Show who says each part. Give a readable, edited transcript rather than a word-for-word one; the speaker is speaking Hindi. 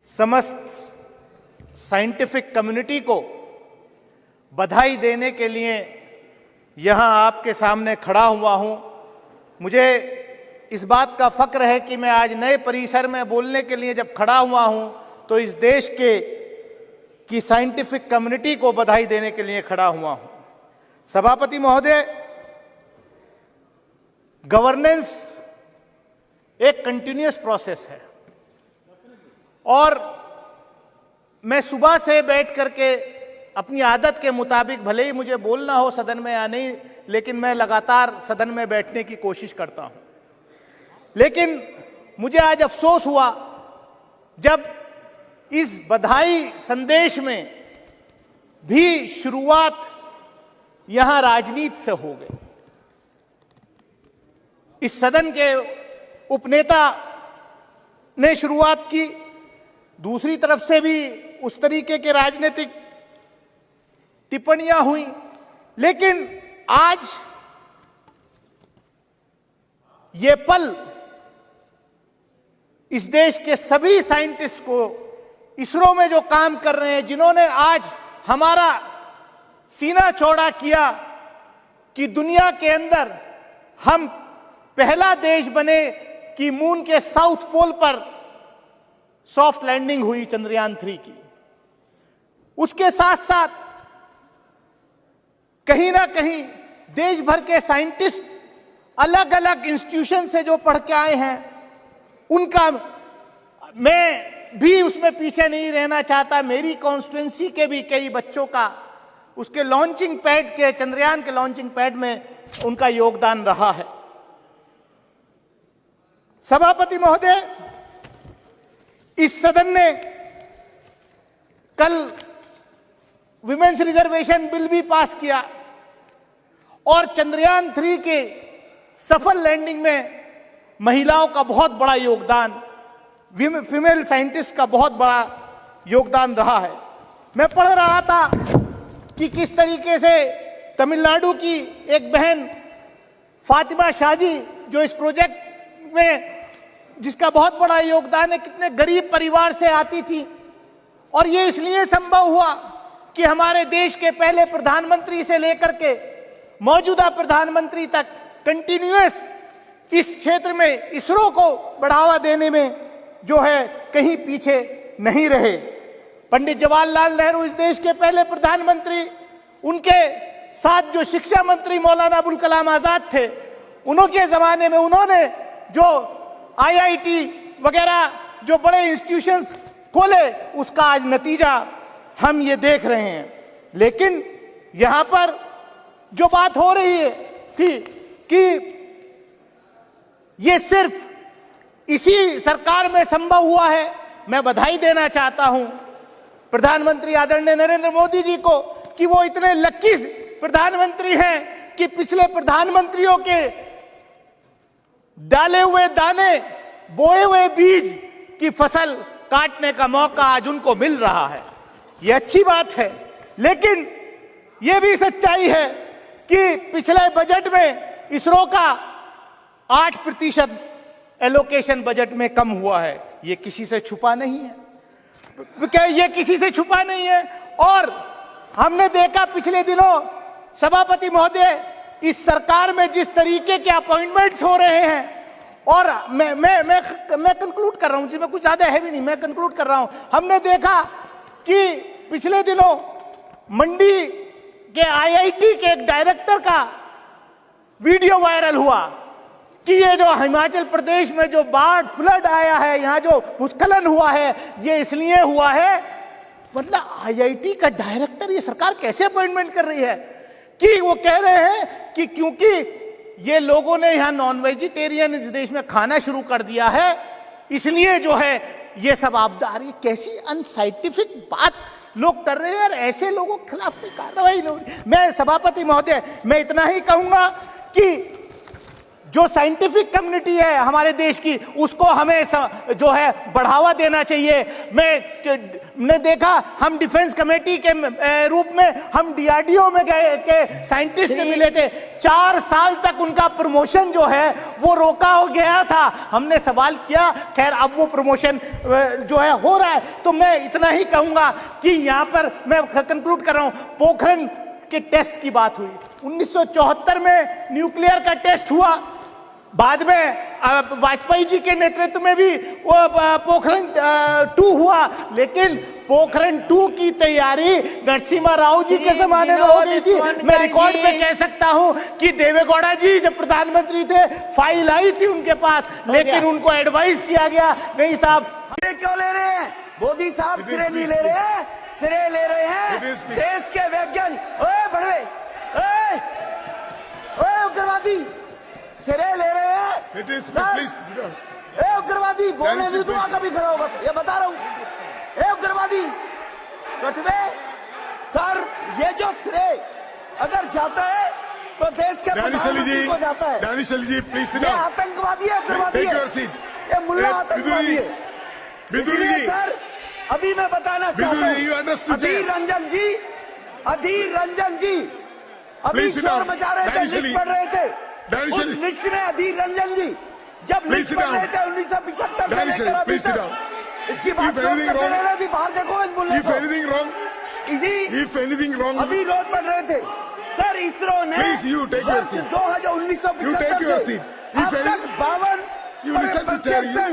Speaker 1: समस्त साइंटिफिक कम्युनिटी को बधाई देने के लिए यहां आपके सामने खड़ा हुआ हूं। मुझे इस बात का फक्र है कि मैं आज नए परिसर में बोलने के लिए जब खड़ा हुआ हूं तो इस देश की साइंटिफिक कम्युनिटी को बधाई देने के लिए खड़ा हुआ हूं। सभापति महोदय, गवर्नेंस एक कंटिन्यूअस प्रोसेस है और मैं सुबह से बैठ करके अपनी आदत के मुताबिक, भले ही मुझे बोलना हो सदन में या नहीं, लेकिन मैं लगातार सदन में बैठने की कोशिश करता हूं। लेकिन मुझे आज अफसोस हुआ जब इस बधाई संदेश में भी शुरुआत यहां राजनीति से हो गई। इस सदन के उपनेता ने शुरुआत की, दूसरी तरफ से भी उस तरीके के राजनीतिक टिप्पणियां हुई। लेकिन आज ये पल इस देश के सभी साइंटिस्ट को, इसरो में जो काम कर रहे हैं, जिन्होंने आज हमारा सीना चौड़ा किया कि दुनिया के अंदर हम पहला देश बने कि मून के साउथ पोल पर सॉफ्ट लैंडिंग हुई चंद्रयान 3 की। उसके साथ साथ कहीं ना कहीं देश भर के साइंटिस्ट अलग अलग इंस्टीट्यूशन से जो पढ़ के आए हैं, उनका, मैं भी उसमें पीछे नहीं रहना चाहता। मेरी कॉन्स्टिट्यूएंसी के भी कई बच्चों का उसके लॉन्चिंग पैड के, चंद्रयान के लॉन्चिंग पैड में उनका योगदान रहा है। सभापति महोदय, इस सदन ने कल विमेन्स रिजर्वेशन बिल भी पास किया और चंद्रयान 3 के सफल लैंडिंग में महिलाओं का बहुत बड़ा योगदान, फीमेल साइंटिस्ट का बहुत बड़ा योगदान रहा है। मैं पढ़ रहा था कि किस तरीके से तमिलनाडु की एक बहन फातिमा शाहजी, जो इस प्रोजेक्ट में जिसका बहुत बड़ा योगदान है, कितने गरीब परिवार से आती थी और ये इसलिए संभव हुआ कि हमारे देश के पहले प्रधानमंत्री से लेकर के मौजूदा प्रधानमंत्री तक कंटिन्यूअस इस क्षेत्र में इसरो को बढ़ावा देने में जो है कहीं पीछे नहीं रहे। पंडित जवाहरलाल नेहरू इस देश के पहले प्रधानमंत्री, उनके साथ जो शिक्षा मंत्री मौलाना अबुल कलाम आजाद थे, उनके जमाने में उन्होंने जो IIT वगैरह जो बड़े इंस्टीट्यूशंस खोले, उसका आज नतीजा हम ये देख रहे हैं। लेकिन यहां पर जो बात हो रही है थी कि ये सिर्फ इसी सरकार में संभव हुआ है। मैं बधाई देना चाहता हूं प्रधानमंत्री आदरणीय नरेंद्र मोदी जी को कि वो इतने लकी प्रधानमंत्री हैं कि पिछले प्रधानमंत्रियों के डाले हुए दाने, बोए हुए बीज की फसल काटने का मौका आज उनको मिल रहा है। ये अच्छी बात है, लेकिन ये भी सच्चाई है कि पिछले बजट में इसरो का 8% एलोकेशन बजट में कम हुआ है। ये किसी से छुपा नहीं है, ये किसी से छुपा नहीं है। और हमने देखा पिछले दिनों, सभापति महोदय, इस सरकार में जिस तरीके के अपॉइंटमेंट्स हो रहे हैं, और मैं कंक्लूड कर रहा हूं, जिसमें कुछ ज्यादा है भी नहीं, मैं कंक्लूड कर रहा हूं। हमने देखा कि पिछले दिनों मंडी के IIT के एक डायरेक्टर का वीडियो वायरल हुआ कि ये जो हिमाचल प्रदेश में जो बाढ़, फ्लड आया है, यहां जो भूस्खलन हुआ है, ये इसलिए हुआ है। मतलब IIT का डायरेक्टर, ये सरकार कैसे अपॉइंटमेंट कर रही है कि वो कह रहे हैं कि क्योंकि ये लोगों ने यहां नॉन वेजिटेरियन इस देश में खाना शुरू कर दिया है, इसलिए जो है ये सब आपदा आ रही है। कैसी अनसाइंटिफिक बात लोग कर रहे हैं, ऐसे लोगों के खिलाफ कार्रवाई। मैं सभापति महोदय, मैं इतना ही कहूंगा कि जो साइंटिफिक कम्युनिटी है हमारे देश की, उसको हमें जो है बढ़ावा देना चाहिए। मैंने देखा, हम डिफेंस कमेटी के रूप में हम डीआरडीओ में गए के साइंटिस्ट से मिले थे। 4 साल तक उनका प्रमोशन जो है वो रोका हो गया था। हमने सवाल किया, खैर अब वो प्रमोशन जो है हो रहा है। तो मैं इतना ही कहूंगा कि यहाँ पर मैं कंक्लूड कर रहा हूं, पोखरण के टेस्ट की बात हुई। 1974 में न्यूक्लियर का टेस्ट हुआ, बाद में वाजपेयी जी के नेतृत्व में भी वो पोखरण 2 हुआ, लेकिन पोखरण 2 की तैयारी नरसिम्हा राव जी के जमाने में हो गई थी। मैं रिकॉर्ड पे कह सकता हूं कि देवेगौड़ा जी जब प्रधानमंत्री थे, फाइल आई थी उनके पास, लेकिन उनको एडवाइस किया गया, नहीं साहब
Speaker 2: क्यों ले रहे हैं मोदी साहब, सिरे नहीं ले रहे हैं, सिरे ले रहे हैं देश के वैज्ञानिक। ओए भड़वे, ओए उग्रवादी, सिरे ले रहे हैं। उग्रवादी बोलने नहीं दूंगा कभी खड़ा होगा, ये बता रहा हूँ। उग्रवादी कटवे सर, ये जो श्रेय अगर जाता है तो देश के प्रधानमंत्री को जाता है।
Speaker 3: जी प्लीज,
Speaker 2: ये आतंकवादी है, उग्रवादी है, ये मुल्ला आतंकवादी है। इसलिए सर अभी मैं बताना चाहता हूँ, अधीर रंजन जी अभी शोर मचा रहे थे, लिस्ट पढ़ रहे थे। उस लिस्ट में अधीर रंजन जी जब लिस्ट पढ़ रहे थे 1975 से लेकर अभी तक, इसकी बात थी। बाहर देखो इस मुल्ले को, अभी रोज पढ़ रहे थे सर। इसरो ने वर्ष 1975 से अब तक 52 प्रक्षेपण